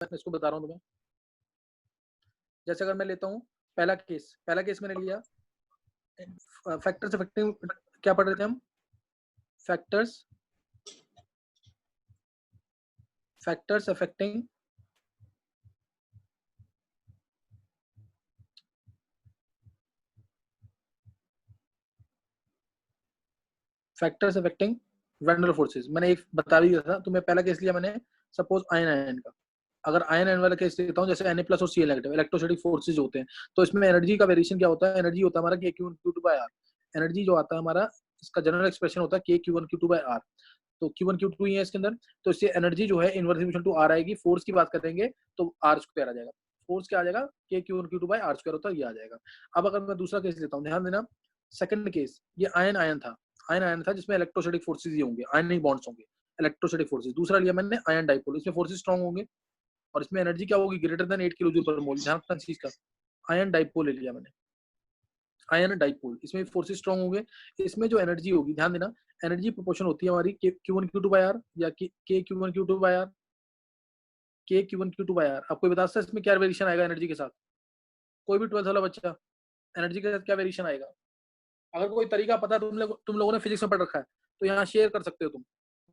मैं इसको बता रहा हूँ तुम्हें। जैसे अगर मैं लेता हूँ पहला केस मैंने लिया फैक्टर्स अफेक्टिंग, क्या पढ़ रहे थे हम? Factors affecting van der forces. मैंने एक बता भी दिया था तुम्हें। पहला केस लिया मैंने, सपोज आयन का। अगर आयन वाला केस लेता हूँ, जैसे Na+ और Cl नेगेटिव इलेक्ट्रोस्टैटिक फोर्सेज होते हैं, तो इसमें एनर्जी का वेरिएशन क्या होता है? एनर्जी होता है हमारा K(Q1Q2)/R। एनर्जी जो आता है हमारा, इसका जनरल एक्सप्रेशन होता है K(Q1Q2)/R। तो Q1 Q2 ही है इसके अंदर, तो इससे एनर्जी जो है इनवर्स टू R आएगी। फोर्स की बात करेंगे तो R² आ जाएगा। फोर्स क्या आ जाएगा? K(Q1Q2)/R² होता है, ये आ जाएगा। अब अगर मैं दूसरा केस लेता हूँ, ध्यान देना, सेकंड केस, ये आयन था जिसमें इलेक्ट्रोस्टैटिक फोर्सेज ही होंगे, आयनिक बॉन्ड्स होंगे, इलेक्ट्रोस्टैटिक फोर्सेज। दूसरा लिया मैंने आयन डाइपोल, इसमें फोर्सेज स्ट्रॉन्ग होंगे और इसमें एनर्जी क्या होगी? ग्रेटर देन 8 किलो जूल पर मोल। ध्यान रखना चीज का। आयन डाइपोल ले लिया मैंने, आयन डाइपोल, इसमें फोर्सेज स्ट्रॉन्ग होंगे। इसमें जो एनर्जी होगी, ध्यान देना, एनर्जी प्रोपोर्शन होती है हमारी Q1Q2/R या K(Q1Q2)/R। K(Q1Q2)/R। आपको बता सकता है इसमें क्या वेरिएशन आएगा एनर्जी के साथ? कोई भी 12th वाला बच्चा, एनर्जी के साथ क्या वेरिएशन आएगा? अगर कोई तरीका पता है, तुम लोगों ने फिजिक्स में पढ़ रखा है, तो यहाँ शेयर कर सकते हो तुम।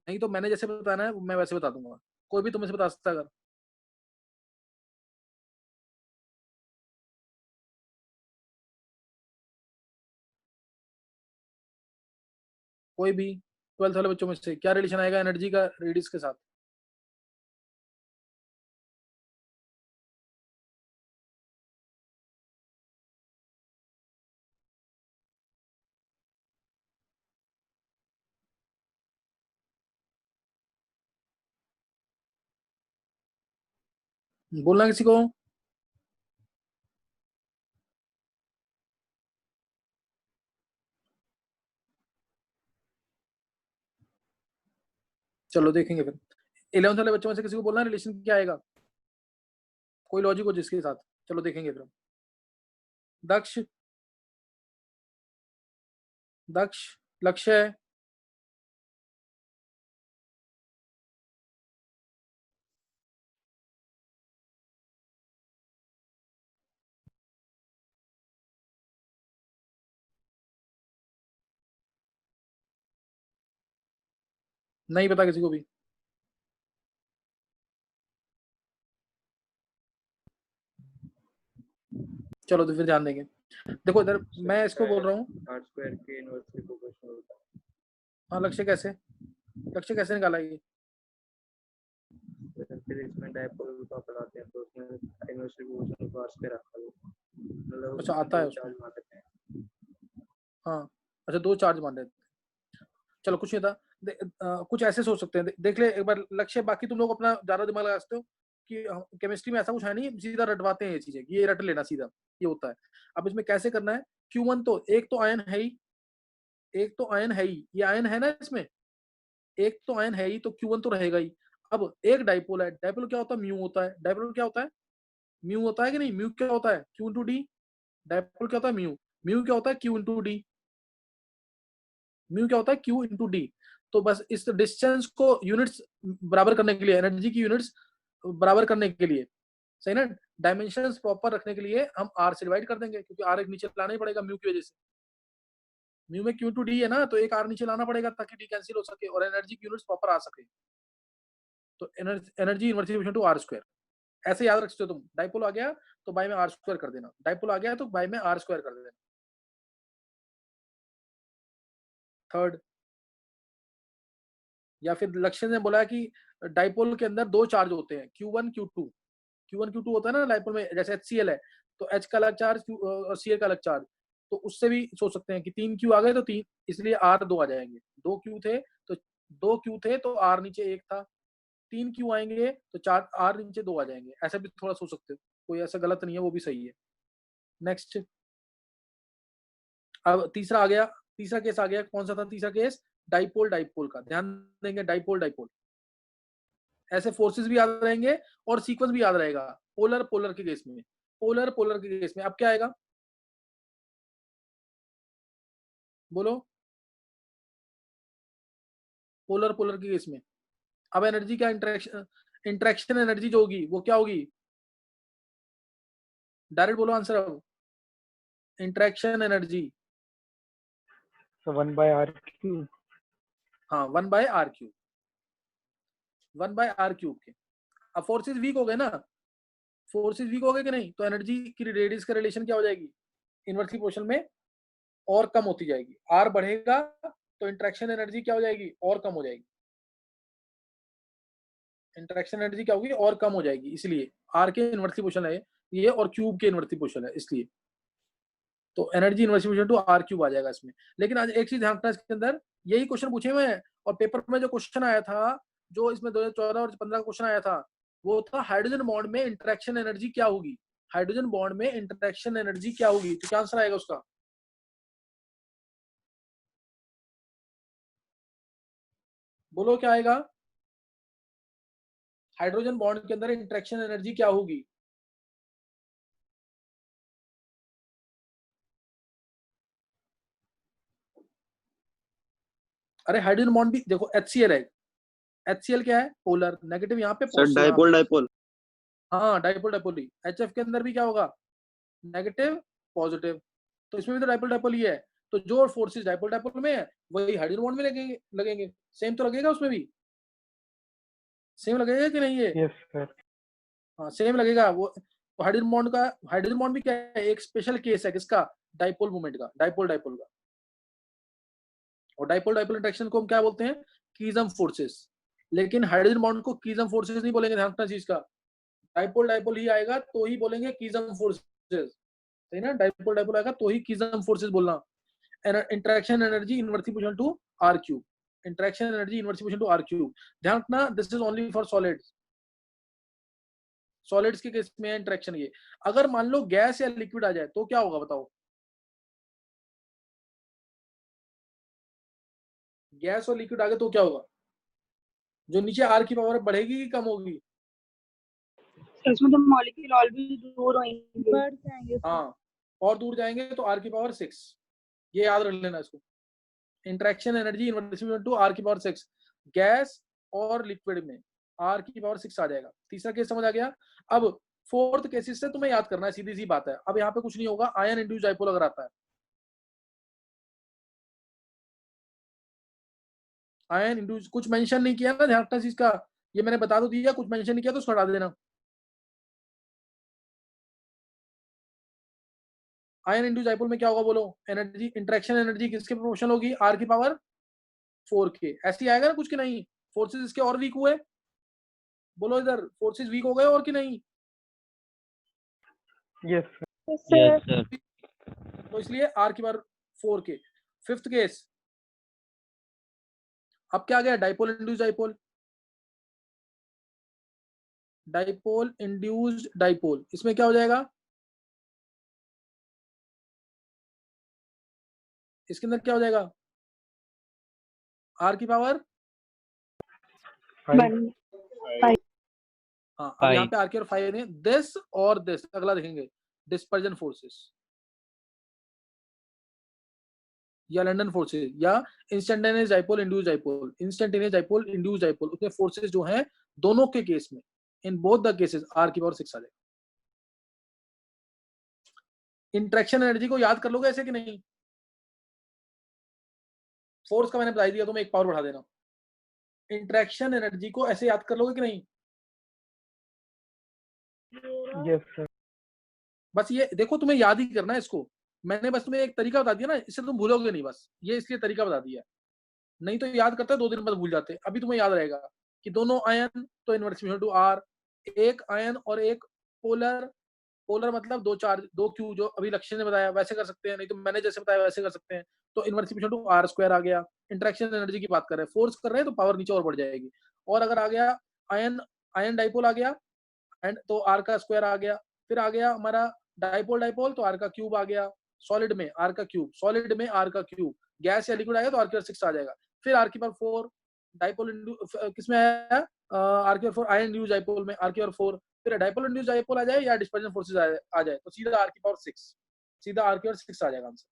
नहीं तो मैंने जैसे बताना है मैं वैसे बता दूंगा। कोई भी तुम्हें से बता सकता है अगर। कोई भी 12th वाले बच्चों में से क्या रिलेशन आएगा एनर्जी का रेडियस के साथ? बोलना किसी को। चलो देखेंगे फिर। 11th वाले बच्चों में से किसी को बोलना रिलेशन क्या आएगा, कोई लॉजिक हो जिसके साथ। चलो देखेंगे फिर। दक्ष, लक्ष्य है। नहीं पता किसी को भी। चलो तो फिर ध्यान देंगे। देखो इधर मैं इसको बोल रहा हूँ। R² के इनवर्सली प्रोपोर्शनल होता है। हाँ, लक्ष्य कैसे निकाला ये? फिजिक्स में डायपोल का पढ़ाते हैं, तो उसमें इनवर्सली प्रोपोर्शनल को R² रखा है। मतलब अच्छा, आता है दो उसमें। चार्ज मान लेते हैं। हाँ, अच्छा, 2 चार्ज मान रहे थे। चलो कुछ नहीं था। कुछ ऐसे सोच सकते हैं, देख ले एक बार लक्ष्य। बाकी तुम लोग अपना ज्यादा दिमाग लगा सकते हो कि केमिस्ट्री में ऐसा कुछ है नहीं, सीधा रटवाते हैं ये चीजें, ये रट लेना सीधा, ये होता है। अब इसमें कैसे करना है? Q1 तो एक तो आयन है ही, ये आयन है ना इसमें, एक तो आयन है ही, तो Q1 तो रहेगा ही। अब एक डाइपोल है, डाइपोल क्या होता है? म्यू होता है। डाइपोल क्या होता है? म्यू होता है कि नहीं? म्यू क्या होता है? Q*D। डाइपोल क्या होता है? म्यू। म्यू क्या होता है? Q*D। म्यू क्या होता है? Q*D। तो बस इस डिस्टेंस को यूनिट्स बराबर करने के लिए, एनर्जी की यूनिट्स बराबर करने के लिए, सही ना, डायमेंशंस प्रॉपर रखने के लिए हम R से डिवाइड कर देंगे, क्योंकि R एक नीचे लाना ही पड़ेगा म्यू की वजह से। म्यू में Q*D है ना, तो एक R नीचे लाना पड़ेगा ताकि डी कैंसिल हो सके और एनर्जी की यूनिट्स प्रॉपर आ सके। तो एनर्जी इनवर्स टू R²। ऐसे याद रख सकते हो तुम। डाइपोल आ गया तो बाय में R² कर देना, डाइपोल आ गया तो बाय में R² कर देना। थर्ड, या फिर लक्ष्य ने बोला कि डाइपोल के अंदर 2 चार्ज होते हैं, Q1 Q2 होता है ना डाइपोल में, जैसे HCl है तो H का अलग चार्ज, Cl का अलग चार्ज। तो उससे भी सोच सकते हैं कि 3 Q आ गए तो 3, इसलिए R 2 आ जाएंगे। 2 Q थे तो 2 Q थे तो R नीचे 1 था। 3 Q आएंगे तो 4 R नीचे 2 आ जाएंगे। ऐसा भी थोड़ा सोच सकते हो, कोई ऐसा गलत नहीं है, वो भी सही है। नेक्स्ट, अब तीसरा केस आ गया। कौन सा था तीसरा केस? डाइपोल का। ध्यान देंगे, डाइपोल। ऐसे फोर्सेस भी याद रहेंगे और सीक्वेंस भी याद रहेगा। पोलर के केस में, अब क्या आएगा? बोलो। पोलर के केस में अब एनर्जी का इंटरेक्शन, इंटरेक्शन एनर्जी जो होगी वो क्या होगी? डायरेक्ट बोलो आंसर अब। Interaction energy, So 1/r⁴. हाँ 1/r³, 1/r³ के। अब फोर्सेस वीक हो गए ना, फोर्सेस वीक हो गए कि नहीं, तो एनर्जी की रेडियस का रिलेशन क्या हो जाएगी? इनवर्सली प्रोपोर्शनल में और कम होती जाएगी। आर बढ़ेगा तो इंटरेक्शन एनर्जी क्या हो जाएगी? और कम हो जाएगी। इंटरेक्शन एनर्जी क्या होगी? और कम हो जाएगी, इसलिए आर के इनवर्सली प्रोपोर्शनल है ये, और क्यूब के इनवर्सली प्रोपोर्शनल है, इसलिए तो energy inversely proportional to r³ आ जाएगा इसमें। लेकिन आज एक चीज ध्यान रखना, इसके अंदर यही क्वेश्चन पूछे हुए हैं, और पेपर में जो क्वेश्चन आया था, जो इसमें 2014 और 15 का क्वेश्चन आया था, वो था हाइड्रोजन बॉन्ड में इंटरेक्शन एनर्जी क्या होगी? हाइड्रोजन बॉन्ड में इंटरेक्शन एनर्जी क्या होगी? तो क्या आंसर आएगा उसका? बोलो क्या आएगा? हाइड्रोजन बॉन्ड के अंदर इंटरेक्शन एनर्जी क्या होगी? अरे हाइड्रोजन बॉन्ड भी देखो, HCl है, HCl क्या है? पोलर, नेगेटिव यहाँ पे, सर पॉजिटिव यहाँ डाइपोल पे। डाइपोल। हाँ डाइपोल डाइपोल ही। HF के अंदर भी क्या होगा? नेगेटिव पॉजिटिव, तो इसमें भी तो डाइपोल डाइपोल ही है। तो जो फोर्सेस डाइपोल डाइपोल में है वही हाइड्रोजन बॉन्ड में लगेंगे लगेंगे सेम तो लगेगा उसमें भी, सेम लगेगा कि नहीं ये? Yes sir. हाँ सेम लगेगा वो। तो हाइड्रोजन बॉन्ड का, हाइड्रोजन बॉन्ड भी क्या है? एक स्पेशल केस है किसका? डाइपोल मूवमेंट का, डाइपोल डाइपोल का। और डाइपोल डाइपोल इंटरेक्शन को हम क्या बोलते हैं? कीजम फोर्सेस। लेकिन हाइड्रोजन बॉन्ड को कीजम फोर्सेस नहीं बोलेंगे, ध्यान रखना चीज का। डाइपोल डाइपोल ही आएगा तो ही बोलेंगे कीजम फोर्सेस, सही ना? डाइपोल डाइपोल आएगा तो ही कीजम फोर्सेस बोलना। Interaction energy inversely proportional to r³, interaction energy inversely proportional to r³। ध्यान रखना, this is only for solids, solids के केस में इंटरेक्शन ये। अगर मान लो गैस या लिक्विड आ जाए तो क्या होगा बताओ? गैस और लिक्विड आ गए तो क्या होगा? जो नीचे आर की पावर बढ़ेगी कि कम होगी? इसमें तो मॉलिक्यूल ऑलवेज दूर होंगे, बढ़ जाएंगे। हाँ, और दूर जाएंगे तो r की पावर 6, ये याद रख लेना इसको। Interaction energy inversely to r की पावर 6, गैस और लिक्विड में r की पावर 6 आ जाएगा। तीसरा केस समझ आ गया। अब फोर्थ केसेस से तुम्हें याद करना है, सीधी सी बात है। अब यहाँ पे कुछ नहीं होगा, आयन इंड्यूस डाइपोल अगर आता है, आयन इंड्यूस कुछ मेंशन नहीं किया ना, ध्यान रखना चीज का। ये मैंने बता तो दिया, कुछ मेंशन नहीं किया तो उसको हटा देना। आयन इंड्यूस डाइपोल में क्या होगा बोलो? एनर्जी, इंटरेक्शन एनर्जी किसके प्रोपोर्शनल होगी? r की पावर 4 के। ऐसे ही आएगा ना कुछ कि नहीं? फोर्सेस इसके और वीक हुए, बोलो इधर, फोर्सेस वीक हो गए और कि नहीं? Yes sir. Yes sir. तो इसलिए r की पावर 4 के। फिफ्थ केस, अब क्या आ गया? Dipole induce dipole, dipole induced dipole. इसमें क्या हो जाएगा? इसके अंदर क्या हो जाएगा? r की पावर, 5. हाँ अब यहाँ पे r की पावर 5 है। दिस और दिस, अगला देखेंगे, डिस्पर्जन फोर्सेस या लंडन फोर्सेस या instantaneous dipole induce dipole. Instantaneous dipole induce dipole, उसमें फोर्सेस जो हैं दोनों के केस में, in both the cases r की पावर 6 आ जाएगा। इंटरेक्शन एनर्जी को याद कर लोगे ऐसे कि नहीं? फोर्स का मैंने बता दिया, तुम्हें एक पावर बढ़ा देना। इंटरेक्शन एनर्जी को ऐसे याद कर लोगे कि नहीं? Yes sir. बस ये देखो, तुम्हें याद ही करना है इसको। मैंने बस तुम्हें एक तरीका बता दिया ना, इससे तुम भूलोगे नहीं, बस ये इसलिए तरीका बता दिया। नहीं तो याद करते 2 दिन बाद भूल जाते। अभी तुम्हें याद रहेगा कि दोनों आयन तो इनवर्स टू r, एक आयन और एक पोलर, पोलर मतलब 2 चार्ज 2 क्यू, जो अभी लक्ष्य ने बताया वैसे कर सकते हैं, नहीं तो मैंने जैसे बताया वैसे कर सकते हैं। तो इनवर्स टू r² आ गया। इंटरेक्शन एनर्जी की बात कर रहे हैं, फोर्स कर रहे हैं तो पावर नीचे और बढ़ जाएगी। और अगर आ गया आयन, आयन डाइपोल आ गया, एंड तो r का स्क्वायर आ गया। फिर आ गया हमारा डाइपोल डाइपोल, तो r का क्यूब आ गया। सॉलिड में r का क्यूब, सॉलिड में r का क्यूब। गैस या लिक्विड आएगा तो r की पावर 6 आ जाएगा। फिर r की पावर 4, डाइपोल किसमें आया? r की पावर 4 आयन इंड्यूस डाइपोल में r की पावर 4। फिर डाइपोल इंड्यूस डाइपोल आ जाए या डिस्पर्जन फोर्सेस आ जाए तो सीधा r की पावर 6, सीधा r की पावर 6 आ जाएगा आंसर।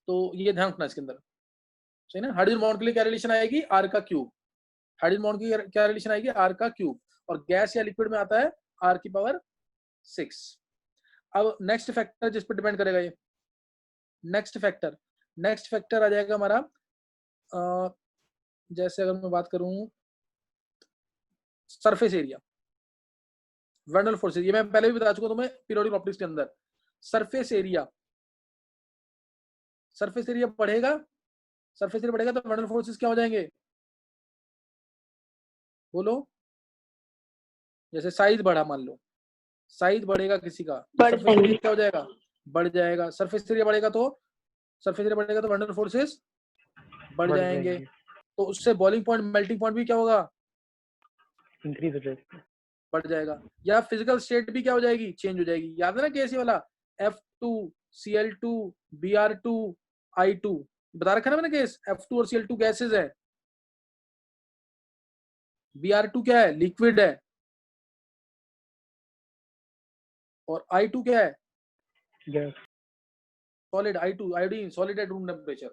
तो ये ध्यान रखना इसके अंदर, सही ना? हाइड्रोजन बॉन्ड के लिए क्या रिलेशन आएगी? r का क्यूब। हाइड्रोजन बॉन्ड की क्या रिलेशन आएगी, r का क्यूब, और गैस या लिक्विड में आता है r की पावर 6। अब नेक्स्ट फैक्टर जिस पर डिपेंड करेगा ये, नेक्स्ट फैक्टर आ जाएगा हमारा, जैसे अगर मैं बात करूं सरफेस एरिया, वेंडल फोर्सेस, ये मैं पहले भी बता चुका हूं तुम्हें पीरियोडिक प्रॉपर्टीज के अंदर। सरफेस एरिया बढ़ेगा, तो वेंडल फोर्सेस क्या हो जाएंगे, बोलो। जैसे साइज बढ़ा, मान लो साइज बढ़ेगा किसी का, तो सरफेस एरिया क्या हो जाएगा, बढ़ जाएगा। सरफेस एरिया बढ़ेगा तो वेंडल फोर्सेस बढ़ जाएंगे। तो उससे बॉइलिंग पॉइंट, मेल्टिंग पॉइंट भी क्या होगा, इंक्रीज हो जाएगा, बढ़ जाएगा। या फिजिकल स्टेट भी क्या हो जाएगी, चेंज हो जाएगी। याद है ना केसी वाला, F2 Cl2 Br2 I2 बता रखा है ना मैंने केस। F2 और Cl2 गैसेज है, Br2 क्या है, लिक्विड है, और I2 क्या है, gas. Solid. I2 iodine, solid at room temperature.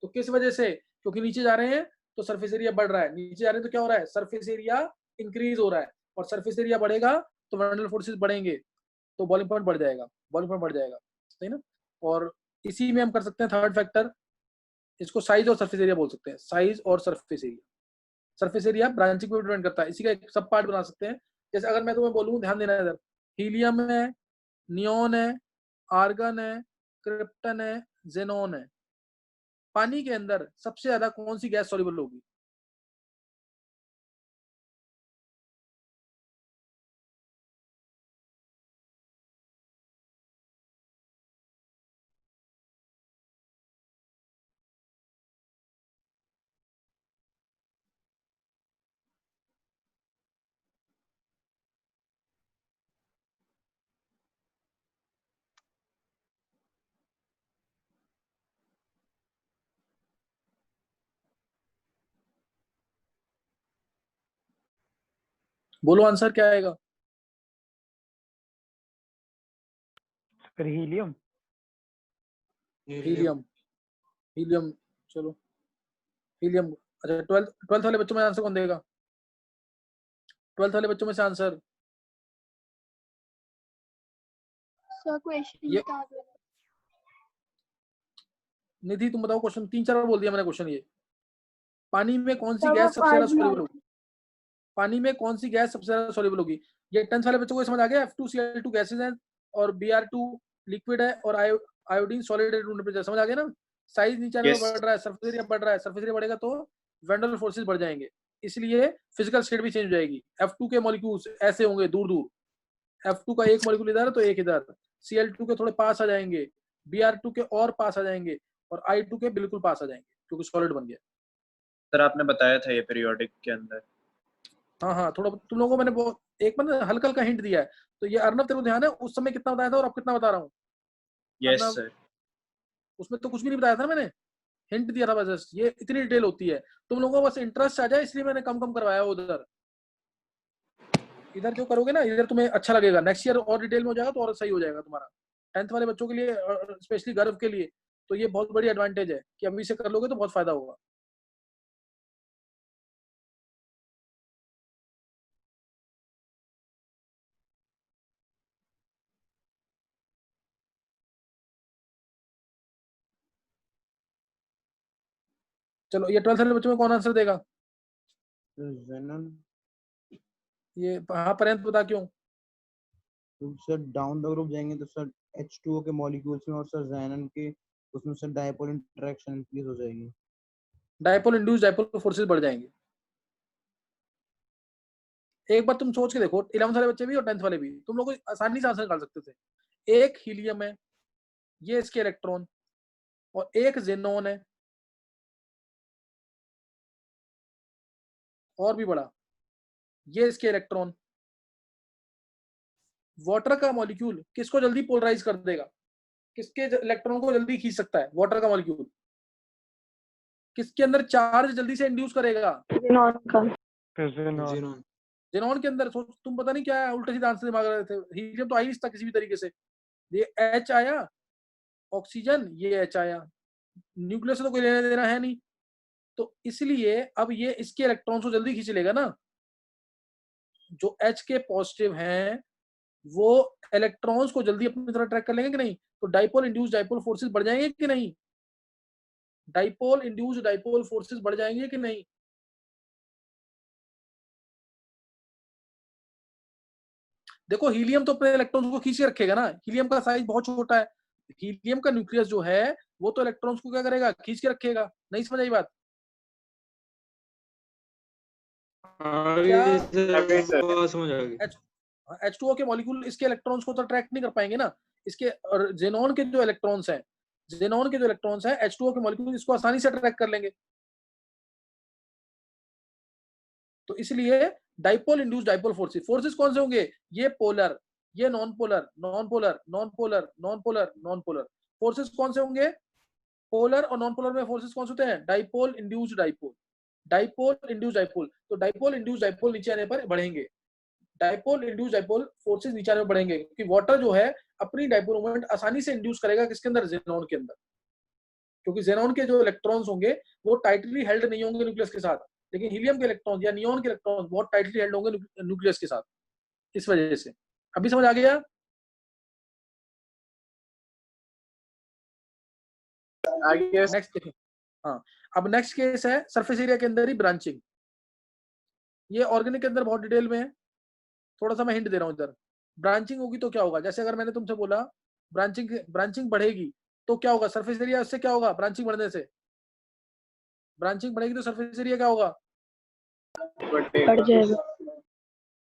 तो किस वजह से, क्योंकि नीचे जा रहे हैं तो सरफेस एरिया बढ़ रहा है, नीचे जा रहे हैं तो क्या हो रहा है, सरफेस एरिया इंक्रीज हो रहा है, और सरफेस एरिया बढ़ेगा तो वेंडल फोर्सेस बढ़ेंगे, तो बॉइलिंग पॉइंट बढ़ जाएगा, सही ना। और इसी में हम कर सकते हैं थर्ड फैक्टर, इसको साइज और सरफेस एरिया बोल सकते हैं। साइज और सरफेस एरिया ब्रांचिंग पे डिपेंड करता है, इसी का एक सब पार्ट बना सकते हैं। जैसे अगर मैं तुम्हें बोलूं, ध्यान देना इधर, हीलियम है, नियोन है, आर्गन है, क्रिप्टन है, जेनॉन है, पानी के अंदर सबसे ज्यादा कौन सी गैस सॉल्युबल होगी, बोलो आंसर क्या आएगा। फिर हीलियम। हीलियम चलो हीलियम। अच्छा, ट्वेल्थ वाले बच्चों में आंसर कौन देगा, ट्वेल्थ वाले बच्चों में से आंसर, सर क्वेश्चन ये बता दो। निधि तुम बताओ क्वेश्चन, 3-4 बार बोल दिया मैंने क्वेश्चन। ये पानी में कौन सी सर वो गैस सबसे ज्यादा पार्ट सॉल्युबल में होगी, पानी में कौन सी गैस सबसे ज्यादा सॉल्युबल होगी। ये 10th वाले बच्चों को समझ आ गया, F2Cl2 गैसेज हैं, और Br2 लिक्विड है, और iodine solid at room temperature, समझ आ गया ना। साइज नीचे आने में बढ़ रहा है, सरफेस एरिया बढ़ रहा है, सरफेस एरिया बढ़ेगा तो वेंडल फोर्सेस बढ़ जाएंगे, इसलिए फिजिकल स्टेट भी चेंज हो जाएगी। F2 के मॉलिक्यूल्स ऐसे होंगे दूर दूर, F2 का एक मॉलिक्यूल इधर है तो एक इधर, Cl2 के थोड़े पास आ जाएंगे, Br2 के और पास आ जाएंगे, और I2 के बिल्कुल पास आ जाएंगे, क्योंकि सॉलिड बन गया। सर आपने बताया था ये पीरियोडिक के अंदर। हाँ, थोड़ा तुम लोगों को मैंने बहुत एक बार हल्का हल्का हिंट दिया है। तो ये अर्नब, तेरे को ध्यान है उस समय कितना बताया था और अब कितना बता रहा हूँ। Yes Arnab, sir. उसमें तो कुछ भी नहीं बताया था ना मैंने, हिंट दिया था बस। ये इतनी डिटेल होती है, तुम लोगों को बस इंटरेस्ट आ जाए इसलिए मैंने कम कम करवाया उधर। इधर जो करोगे ना, इधर तुम्हें अच्छा लगेगा, नेक्स्ट ईयर और डिटेल में हो जाएगा तो और सही हो जाएगा तुम्हारा। 10th वाले बच्चों के लिए, स्पेशली गर्व के लिए, तो ये बहुत बड़ी एडवांटेज है कि अभी से कर लोगे तो बहुत फायदा होगा। चलो, ये 12th वाले बच्चों में कौन आंसर देगा, ये हाँ पर्यंत बता क्यों। तो सर डाउन द ग्रुप जाएंगे तो सर H2O के मॉलिक्यूल्स में, और सर ज़ैनन के उसमें सर डायपोल इंटरेक्शन इंक्रीज हो जाएगी, डायपोल इंड्यूस डायपोल फोर्सेस बढ़ जाएंगे। एक बार तुम सोच के देखो, 11th वाले बच्चे भी और 10th वाले भी, तुम लोग आसानी से आंसर निकाल सकते थे। एक हीलियम है, ये इसके इलेक्ट्रॉन, और एक जेनॉन है, और भी बड़ा, ये इसके इलेक्ट्रॉन। वाटर का मॉलिक्यूल किसको जल्दी पोलराइज कर देगा, किसके इलेक्ट्रॉन को जल्दी खींच सकता है वाटर का मॉलिक्यूल, किसके अंदर चार्ज जल्दी से इंड्यूस करेगा, जेनॉन का। जेनॉन के अंदर। सोच, तुम पता नहीं क्या उल्टे सीधे आंसर दिमाग रहे थे। हीलियम तो आई नहीं था किसी भी तरीके से, ये H आया, ऑक्सीजन, ये H आया, न्यूक्लियस से तो कोई लेना देना है नहीं, तो इसलिए अब ये इसके इलेक्ट्रॉन्स को जल्दी खींच लेगा ना, जो H के पॉजिटिव हैं वो इलेक्ट्रॉन्स को जल्दी अपनी तरफ अट्रैक्ट कर लेंगे कि नहीं? तो डाइपोल इंड्यूस्ड डाइपोल फोर्सेस बढ़ जाएंगे कि नहीं? डाइपोल इंड्यूस्ड डाइपोल फोर्सेस बढ़ जाएंगे कि नहीं? देखो हीलियम तो अपने इलेक्ट्रॉन्स को खींच के रखेगा ना, हीलियम का साइज बहुत छोटा है, हीलियम का न्यूक्लियस जो है वो तो इलेक्ट्रॉन्स को क्या करेगा, खींच के रखेगा। नहीं समझ आई बात? क्या समझ आ गई। H2O के मॉलिक्यूल इसके इलेक्ट्रॉन्स को तो अट्रैक्ट नहीं कर पाएंगे ना, इसके और जेनॉन के जो इलेक्ट्रॉन्स हैं, जेनॉन के जो इलेक्ट्रॉन्स हैं H2O के मॉलिक्यूल इसको आसानी से अट्रैक्ट कर लेंगे। तो इसलिए dipole induced dipole forces, forces कौन से होंगे? ये पोलर, ये non polar, non polar, non polar, non polar, non polar. Forces कौन से होंगे? पोलर और नॉन पोलर में फोर्सेस कौन से होते हैं? Dipole induced dipole, dipole induced dipole. तो डाइपोल इंड्यूस्ड डाइपोल नीचे आने पर बढ़ेंगे, डाइपोल इंड्यूस्ड डाइपोल फोर्सेस नीचे आने पर बढ़ेंगे, क्योंकि वाटर जो है अपनी डाइपोल मोमेंट आसानी से इंड्यूस करेगा किसके अंदर? जेनॉन के अंदर, क्योंकि जेनॉन के जो इलेक्ट्रॉन्स होंगे वो टाइटली हेल्ड नहीं होंगे न्यूक्लियस के साथ, लेकिन हीलियम के इलेक्ट्रॉन या नियॉन के इलेक्ट्रॉन बहुत टाइटली हेल्ड होंगे न्यूक्लियस के साथ। इस वजह से अभी समझ आ गया? नेक्स्ट देखिए, हाँ अब नेक्स्ट केस है सरफेस एरिया के अंदर ही ब्रांचिंग। ये ऑर्गेनिक के अंदर बहुत डिटेल में है, थोड़ा सा मैं हिंट दे रहा हूँ इधर। ब्रांचिंग होगी तो क्या होगा? जैसे अगर मैंने तुमसे बोला ब्रांचिंग बढ़ेगी तो क्या होगा? सरफेस एरिया उससे क्या होगा? ब्रांचिंग बढ़ने से ब्रांचिंग बढ़ेगी तो सरफेस एरिया क्या होगा? बढ़ जाएगा।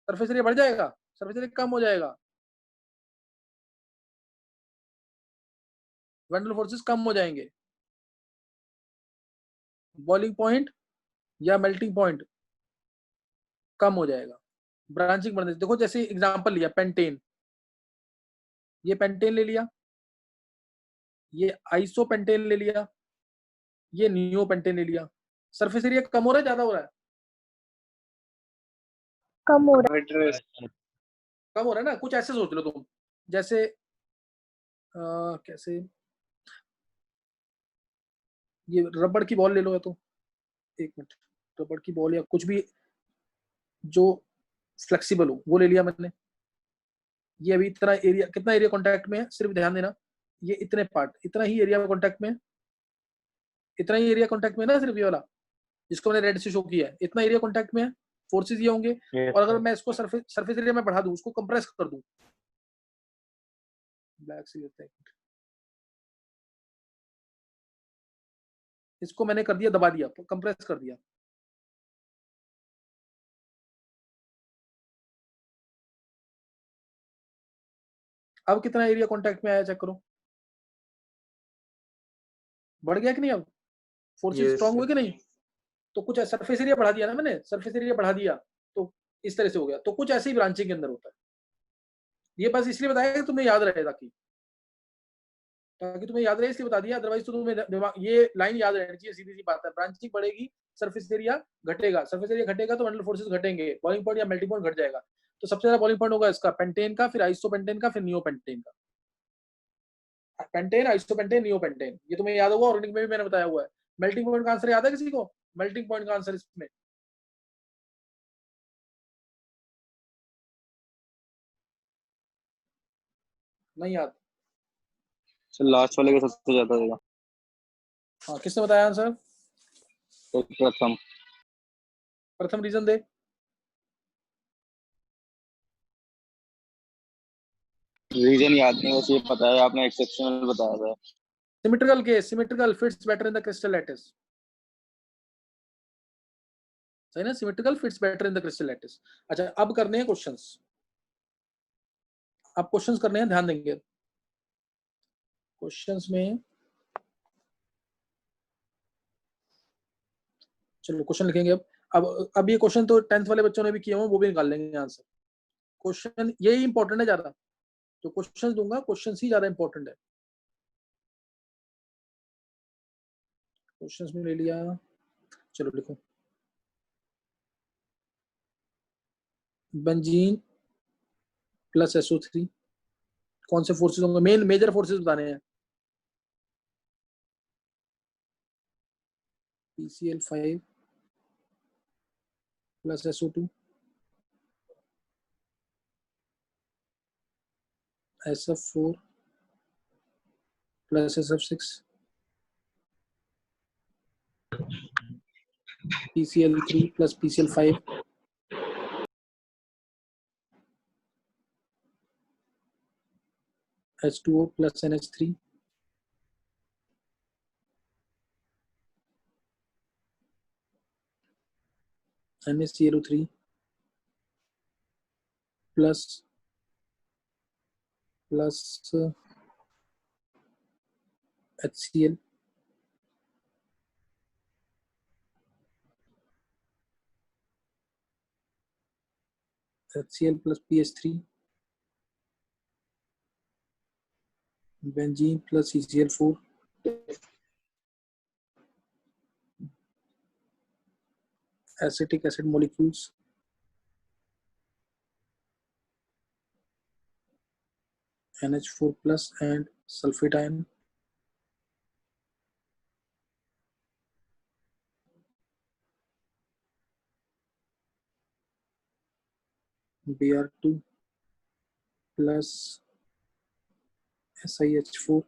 सरफेस एरिया बढ़ जाएगा, सरफेस एरिया कम हो जाएगा, वेंडल फोर्सेस कम हो जाएंगे, बॉइलिंग पॉइंट या मेल्टिंग पॉइंट कम हो जाएगा ब्रांचिंग बढ़ने से। देखो जैसे एग्जांपल लिया पेंटेन, ये पेंटेन ले लिया, ये आइसोपेंटेन ले लिया, ये नियोपेंटेन ले लिया, सरफेस एरिया कम हो रहा है ज्यादा हो रहा है? कम हो रहा है। कम हो रहा है ना। कुछ ऐसे सोच लो तुम, जैसे कैसे, ये रबड़ की बॉल ले लो, या तो एक मिनट, रबड़ की बॉल या कुछ भी जो फ्लेक्सिबल हो वो ले लिया मैंने। ये अभी इतना एरिया, कितना एरिया कांटेक्ट में है सिर्फ ध्यान देना, ये इतने पार्ट, इतना ही एरिया कांटेक्ट में, इतना ही एरिया कांटेक्ट में ना, सिर्फ ये वाला जिसको मैंने रेड से शो किया है, इतना एरिया कांटेक्ट में है, फोर्सेस ये होंगे। और अगर मैं इसको सरफेस एरिया में बढ़ा दूं, उसको कंप्रेस कर दूं, ब्लैक से लेते हैं, इसको मैंने कर दिया, दबा दिया, कंप्रेस कर दिया, अब कितना एरिया कांटेक्ट में आया चेक करो, बढ़ गया कि नहीं? अब फोर्सेस स्ट्रांग हुए कि नहीं? तो कुछ सरफेस एरिया बढ़ा दिया ना मैंने, सरफेस एरिया बढ़ा दिया तो इस तरह से हो गया। तो कुछ ऐसे ही ब्रांचिंग के अंदर होता है। ये बस इसलिए बताया कि तुम्हें याद रहे, ताकि तुम्हें याद रहे इसलिए बता दिया, अदरवाइज तो तुम्हें ये लाइन याद रहनी चाहिए, सीधी सी बात है। ब्रांचिंग बढ़ेगी, सरफेस एरिया घटेगा, सरफेस एरिया घटेगा तो वेंडल फोर्सेस घटेंगे, बॉइलिंग पॉइंट या मेल्टिंग पॉइंट घट जाएगा। तो सबसे ज्यादा बॉइलिंग पॉइंट होगा इसका पेंटेन का, फिर आइसोपेंटेन का, फिर नियोपेंटेन का। पेंटेन, आइसोपेंटेन, नियोपेंटेन, ये तुम्हें याद होगा, ऑर्गेनिक में भी मैंने बताया हुआ है। मेल्टिंग पॉइंट का आंसर याद है किसी को? मेल्टिंग पॉइंट का आंसर इसमें नहीं याद? लास्ट वाले का सबसे ज्यादा देगा। हाँ, किसने बताया आंसर? प्रथम। प्रथम रीजन दे। रीजन याद नहीं, बस ये पता है आपने एक्सेप्शनल बताया था। Symmetrical case, symmetrical fits better in the crystal lattice, सही ना? Symmetrical fits better in the crystal lattice. अच्छा अब करने हैं क्वेश्चंस, अब क्वेश्चंस करने हैं, ध्यान देंगे क्वेश्चंस में। चलो क्वेश्चन लिखेंगे अब ये क्वेश्चन तो 10th वाले बच्चों ने भी किए हुए, वो भी निकाल लेंगे आंसर। क्वेश्चन यही इंपॉर्टेंट है ज्यादा, जो क्वेश्चन दूंगा क्वेश्चन ही ज्यादा इंपॉर्टेंट है। क्वेश्चंस में ले लिया, चलो लिखो। बेंजीन प्लस SO3 कौन से फोर्सेस होंगे? मेन मेजर फोर्सेस बताने हैं। PCl5 plus SO2 SF4 plus SF6 PCl3 plus PCl5 H2O plus NH3 NaClO3 plus HCl plus PH3 benzene plus CCl4 acetic acid molecules NH4 plus and sulfate ion Br2 plus SiH4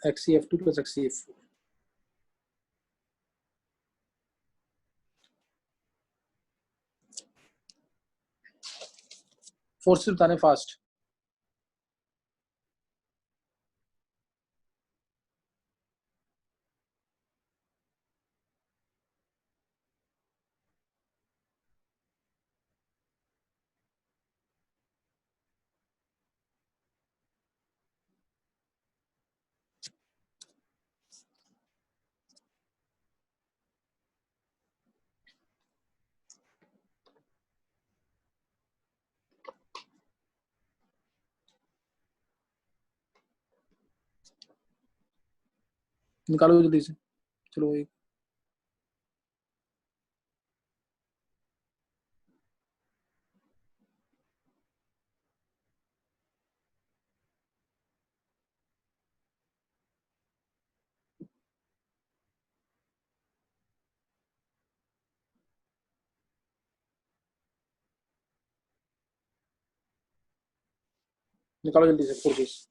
XCF2 plus XCF4 forces बताने fast निकालो जल्दी से चलो एक निकालो जल्दी से forces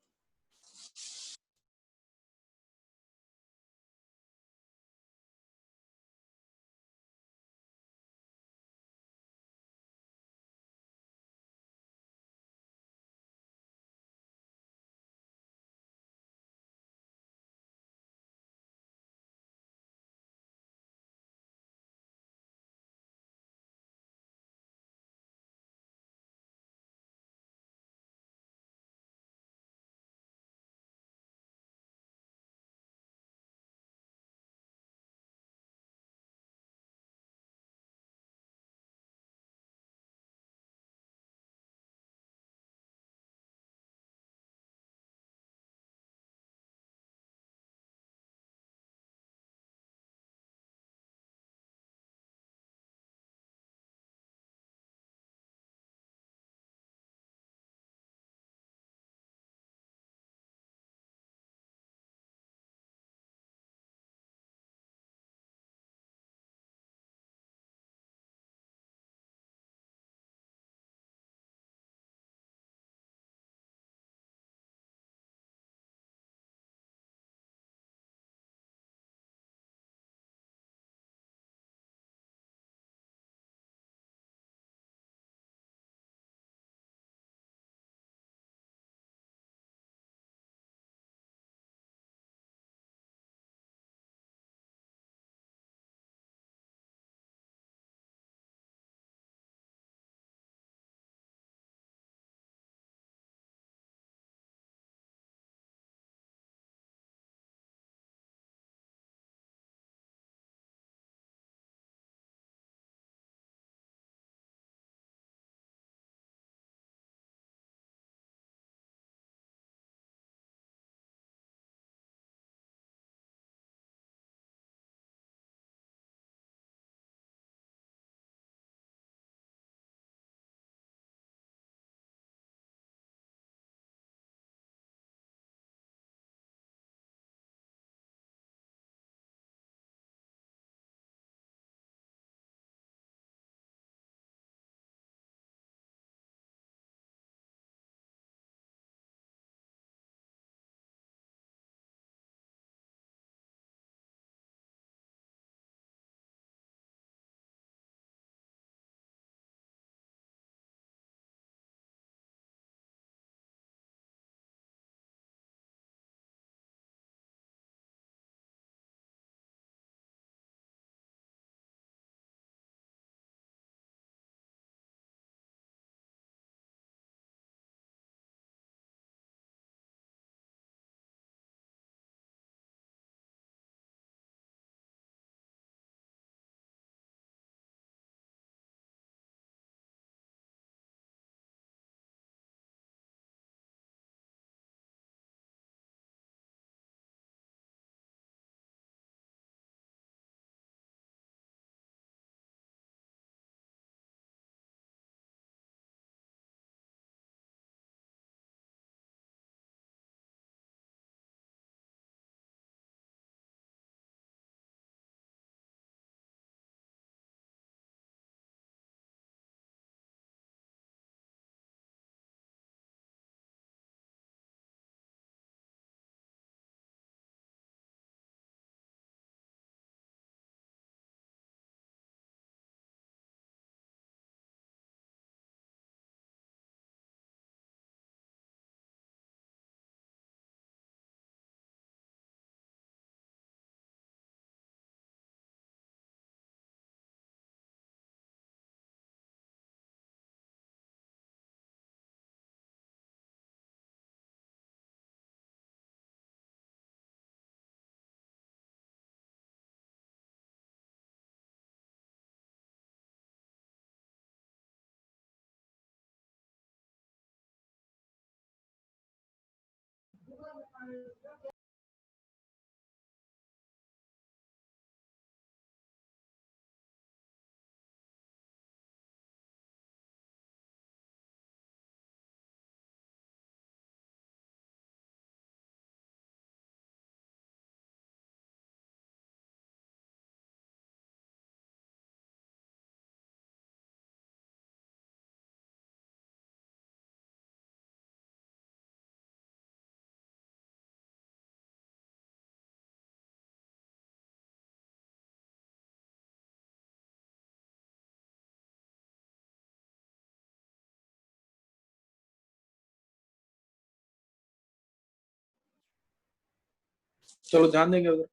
चलो ध्यान देंगे उधर।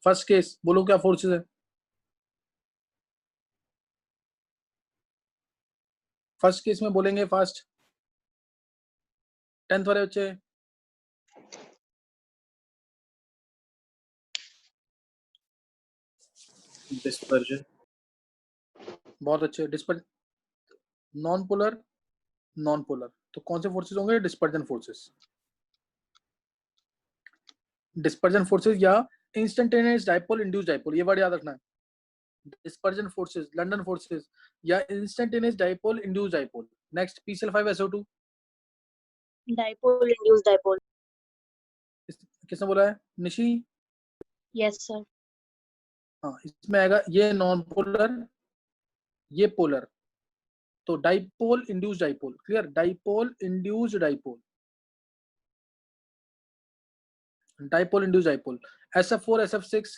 फर्स्ट केस बोलो क्या फोर्सेस है। फर्स्ट केस में बोलेंगे फास्ट। 10th वाले बच्चे डिस्पर्जन। बहुत अच्छे। नॉन पोलर तो कौन से फोर्सेस होंगे? डिस्पर्जन फोर्सेस या इंस्टेंटेनियस डाइपोल इंड्यूस डाइपोल, ये वर्ड याद रखना है। डिस्पर्जन फोर्सेस, लंदन फोर्सेस या instantaneous dipole induce dipole. Next PCl5 SO2, dipole induced dipole. किसने बोला है? निशी। Yes sir. हाँ, इसमें आएगा ये नॉन पोलर, ये पोलर, तो dipole induce dipole. Clear? Dipole induce dipole, dipole induce dipole. SF4 SF6,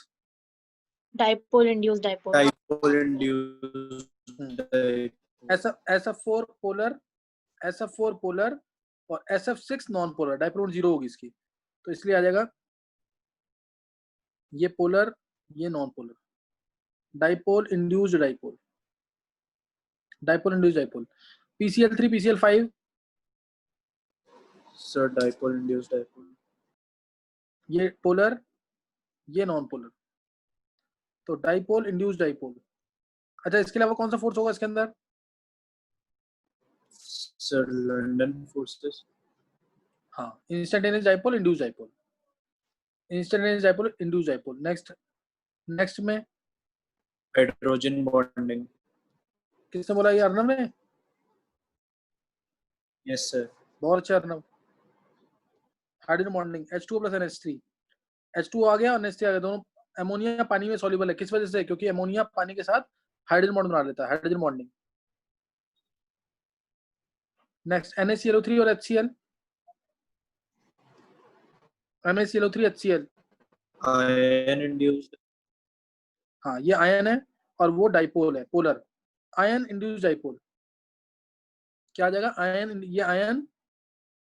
dipole induced dipole. Dipole induced SF4 polar, SF4 polar और SF6 नॉन पोलर। डाइपोल 0 होगी इसकी, तो इसलिए आ जाएगा ये पोलर, ये non polar. Dipole induced dipole, dipole induced dipole. PCl3 PCl5, sir dipole induced dipole. ये polar, ये नॉन पोलर, तो डाइपोल इंड्यूस्ड डाइपोल। अच्छा, इसके अलावा कौन सा फोर्स होगा इसके अंदर? Sir London forces. हाँ, instantaneous dipole induced dipole, instantaneous dipole induced dipole. Next में हाइड्रोजन बॉन्डिंग। किसने बोला? ये अर्नव ने। Yes sir. बहुत अच्छा Arnav. Hydrogen bonding H2O + NH3, H2O आ गया और NH3 आ गया, दोनों अमोनिया पानी में सॉल्युबल है। किस वजह से? क्योंकि अमोनिया पानी के साथ हाइड्रोजन बॉन्ड बना लेता है, हाइड्रोजन बॉन्डिंग। नेक्स्ट NaCl3 और HCl, NaCl3 HCl। Ion induced. हाँ, ये आयन है और वो डाइपोल है, पोलर। आयन इंड्यूस्ड डाइपोल क्या आ जाएगा? आयन, ये आयन,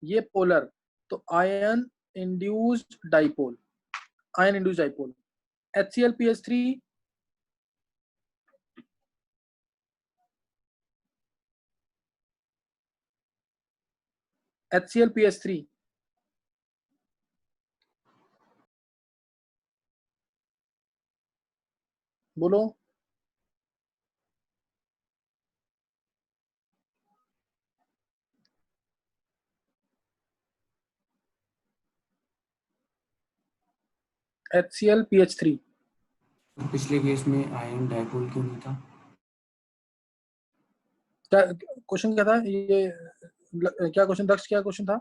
ये पोलर, तो ion induced dipole, ion induced dipole. HCl-PH3, HCl-PH3 बोलो। HCl-PH3 पिछले केस में आयन डाइपोल क्यों नहीं था? क्या क्वेश्चन क्या था? ये क्या क्वेश्चन दक्ष, क्या क्वेश्चन था?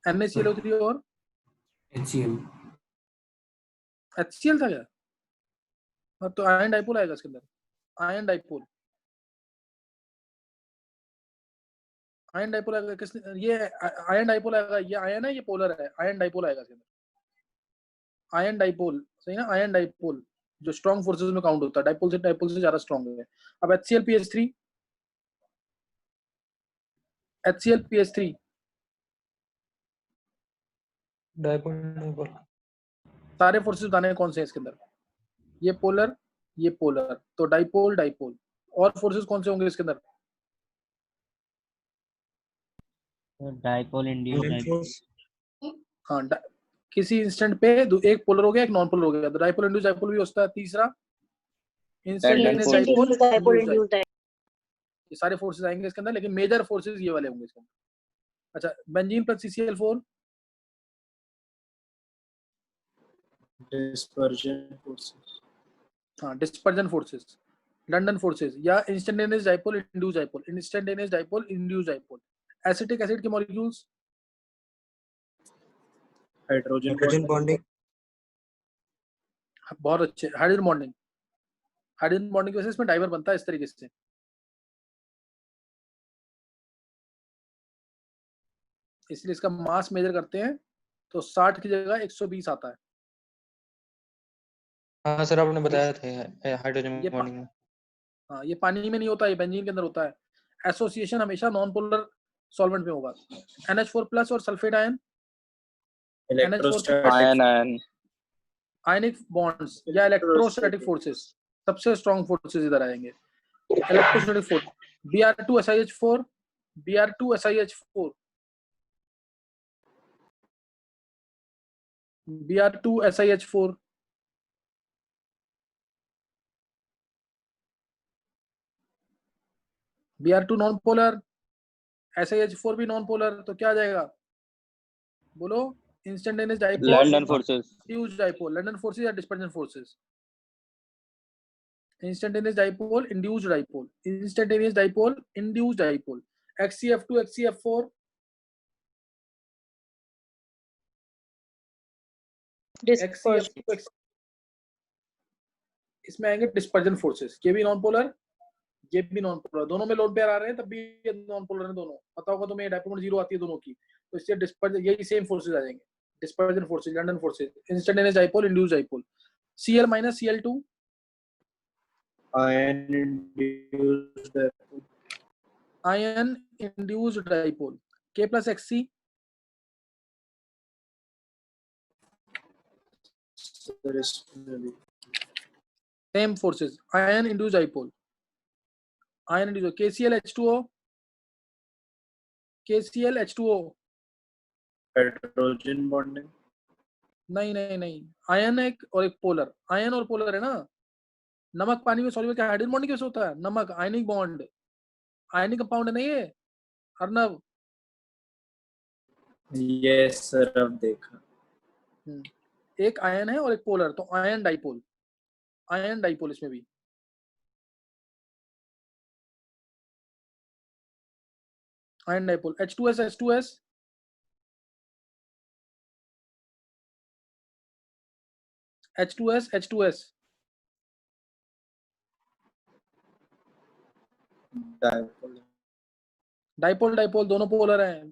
NaCl3 और HCl। HCl था क्या? हाँ, तो आयन डाइपोल आएगा इसके अंदर। आयन डाइपोल, आयन डाइपोल आएगा। किसने? ये आयन डाइपोल आएगा। ये आयन है, ये पोलर है, आयन डाइपोल आएगा इसके अंदर। आयन डाइपोल, सही ना? आयन डाइपोल जो स्ट्रॉन्ग फोर्सेस में काउंट होता है, डाइपोल से ज्यादा स्ट्रॉन्ग है। अब HCl-PH3, HCl-PH3 डाइपोल। सारे फोर्सेस बताने हैं कौन से हैं इसके अंदर। ये पोलर, ये पोलर, तो डाइपोल डाइपोल। और फोर्सेस कौन से होंगे इसके अंदर? Dipole induced. हाँ, किसी इंस्टेंट पे एक पोलर हो गया, एक नॉन पोलर हो गया, तो डाइपोल इंड्यूस्ड डाइपोल भी होता है। तीसरा इंस्टेंटेनियस डाइपोल इंड्यूस्ड। ये सारे फोर्सेस आएंगे इसके अंदर, लेकिन मेजर फोर्सेस ये वाले होंगे इसके अंदर। अच्छा, बेंजीन + CCl4, dispersion forces. हाँ, dispersion forces, London forces या instantaneous dipole induced dipole, instantaneous dipole induced dipole. Acetic acid के molecules, Hydrogen Hydrogen bonding. बहुत अच्छे, हाइड्रोजन बॉन्डिंग, हाइड्रोजन बॉन्डिंग की वजह से इसमें डाइवर बनता है इस तरीके से। इसलिए इसका मास मेजर करते हैं तो 60 की जगह 120 आता है। हाँ सर, आपने बताया था हाइड्रोजन ये बॉन्डिंग में। हाँ, ये पानी में नहीं होता, ये बेंजीन के अंदर होता है। एसोसिएशन हमेशा नॉन पोलर सॉल्वेंट में होगा। NH4+ और सल्फेट आयन, electrostatic आयन आयनिक बॉन्ड्स या इलेक्ट्रोस्टैटिक फोर्सेस, सबसे स्ट्रॉन्ग फोर्सेस इधर आएंगे। Electrostatic force, Br2SiH4, Br2SiH4, Br2SiH4, Br2 non polar, SiH4 भी नॉन पोलर, तो क्या आ जाएगा बोलो? Instantaneous dipole, London forces induced dipole, London forces या dispersion forces? Instantaneous dipole, induced dipole, instantaneous dipole, induced dipole. XCF2 XCF4, Dispersion. XCF2 इसमें आएंगे dispersion forces. ये भी नॉन पोलर, ये भी नॉन पोलर, दोनों में लोन पेयर आ रहे हैं, तब भी ये नॉन पोलर हैं दोनों। पता होगा तुम्हें, डाइपोल 0 आती है दोनों की, तो इससे डिस्पर्जन, यही सेम फोर्सेस आ जाएंगे। Dispersion forces, London forces, instantaneous dipole, induced dipole. Cl- Cl2, ion induced dipole. Ion induced dipole. K+Xc, There is same forces, ion induced dipole, ion induced. KClH2O, KClH2O, hydrogen bonding. नहीं नहीं नहीं, ion एक और एक polar, ion और polar है ना। नमक पानी में सॉल्यूबल, क्या हाइड्रोजन बॉन्ड कैसे होता है? नमक आयनिक बॉन्ड, आयनिक कंपाउंड है ना ये अर्नब। Yes sir, अब देखा। एक आयन है और एक पोलर, तो आयन डाइपोल, आयन डाइपोल इसमें भी। Ion dipole. H2S H2S, H2S H2S, Dipole. Dipole dipole दोनों पोलर हैं,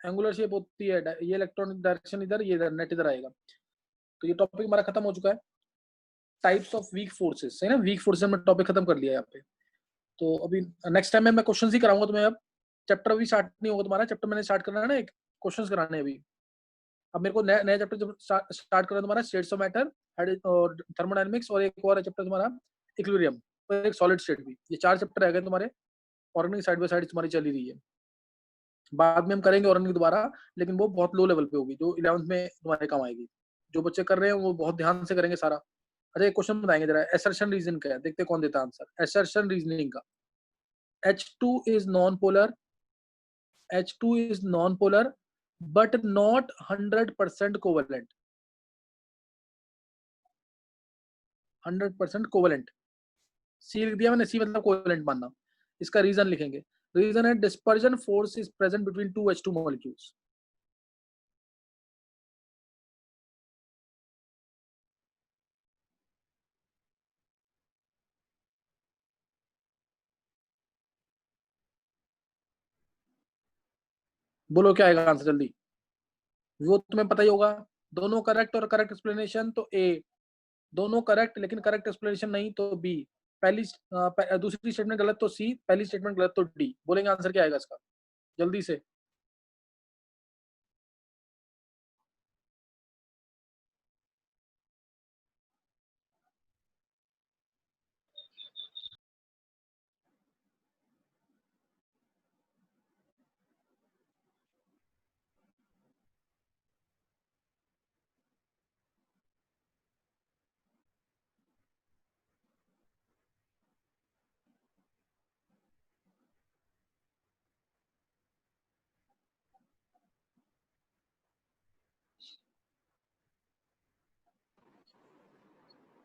एंगुलर शेप होती है, ये इलेक्ट्रॉनिक डायरेक्शन इधर, ये इधर, नेट इधर आएगा। तो ये टॉपिक हमारा खत्म हो चुका है, टाइप्स ऑफ वीक फोर्सेस, है ना। वीक फोर्सेस में टॉपिक खत्म कर लिया यहाँ पे। तो अभी नेक्स्ट टाइम में मैं क्वेश्चंस ही कराऊंगा तुम्हें। अब चैप्टर अभी स्टार्ट नहीं होगा तुम्हारा, चैप्टर मैंने स्टार्ट करना है ना, एक क्वेश्चंस कराने हैं अभी। अब मेरे को नया नया चैप्टर जब स्टार्ट करना है तुम्हारा, स्टेट्स ऑफ मैटर और थर्मोडायनेमिक्स, और एक और चैप्टर तुम्हारा इक्विलिब्रियम, और एक सॉलिड स्टेट भी। ये 4 चैप्टर रह गए तुम्हारे, ऑर्गेनिक साइड बाय साइड तुम्हारी चली रही है। बाद में हम करेंगे ऑर्गेनिक दोबारा, लेकिन वो बहुत लो लेवल पे होगी, जो 11th में तुम्हारे काम आएगी। जो बच्चे कर रहे हैं वो बहुत ध्यान से करेंगे सारा। अच्छा, एक क्वेश्चन बताएंगे जरा, एसर्शन रीजन का है, देखते कौन देता है आंसर। एसर्शन रीजनिंग का, H2 is non-polar, H2 is non-polar but not 100% covalent, 100% covalent। सी लिख दिया मैंने, सी मतलब कोवेलेंट मानना। इसका रीजन लिखेंगे, रीजन है dispersion force is present between two H2 molecules. बोलो क्या आएगा आंसर जल्दी, वो तुम्हें पता ही होगा। दोनों करेक्ट और करेक्ट एक्सप्लेनेशन तो ए, दोनों करेक्ट लेकिन करेक्ट एक्सप्लेनेशन नहीं तो बी, पहली दूसरी स्टेटमेंट गलत तो सी, पहली स्टेटमेंट गलत तो डी। बोलेंगे आंसर क्या आएगा इसका जल्दी से।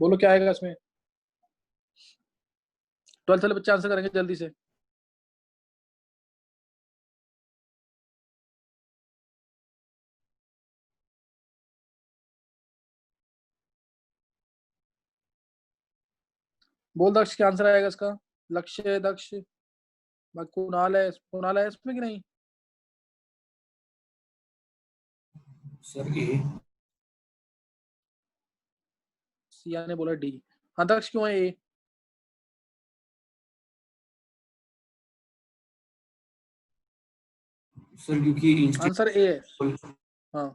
बोलो क्या आएगा इसमें? 12th वाले बच्चे आंसर करेंगे जल्दी से। बोल दक्ष, क्या आंसर आएगा इसका? लक्ष्य, दक्ष, कुणाल है इसमें कि नहीं? सर ए। सिया ने बोला डी। हाँ दक्ष, क्यों है ए? सर क्योंकि आंसर ए है। हाँ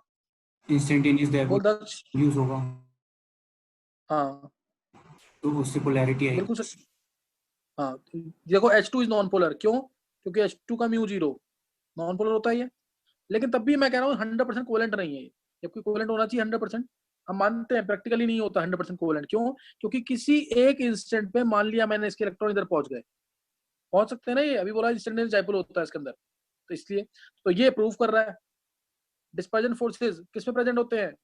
इंस्टेंटेनियस बोल डायपोल दक्ष। यूज होगा हाँ तो उससे पोलैरिटी आएगी। बिल्कुल सर। हाँ देखो H2 इज नॉन पोलर, क्यों? क्योंकि H2 का म्यू 0 नॉन पोलर होता है ये। लेकिन तब भी मैं कह रहा हूँ 100% कोवेलेंट नहीं है ये, जबकि कोवेलेंट होना चाहिए 100%। हम मानते हैं प्रैक्टिकली नहीं होता 100% कोवेलेंट। क्यों? क्योंकि किसी एक इंस्टेंट पे मान लिया मैंने इसके इलेक्ट्रॉन इधर पहुंच सकते हैं ना। ये अभी बोला इंस्टेंटेनियस डायपोल होता है इसके अंदर, तो इसलिए तो ये प्रूव कर रहा है। डिस्पर्जन फोर्सेस किसमें प्रेजेंट होते हैं?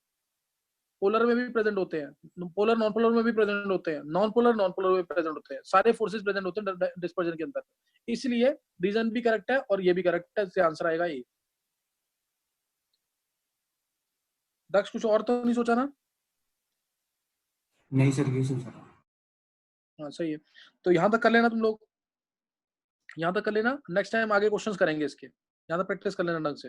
पोलर में भी प्रेजेंट होते हैं, पोलर नॉन पोलर में भी प्रेजेंट होते हैं, नॉन पोलर में प्रेजेंट होते हैं, सारे फोर्सेस प्रेजेंट होते हैं डिस्पर्जन के अंदर। इसलिए रीजन भी करेक्ट है और ये भी करेक्ट है, इससे आंसर आएगा ये। दक्ष कुछ और तो नहीं सोचा ना? नहीं सर ये सोच रहा। हाँ सही है। तो यहाँ तक कर लेना तुम लोग, यहाँ तक कर लेना। नेक्स्ट टाइम आगे क्वेश्चंस करेंगे इसके, यहाँ तक प्रैक्टिस कर लेना ढंग से।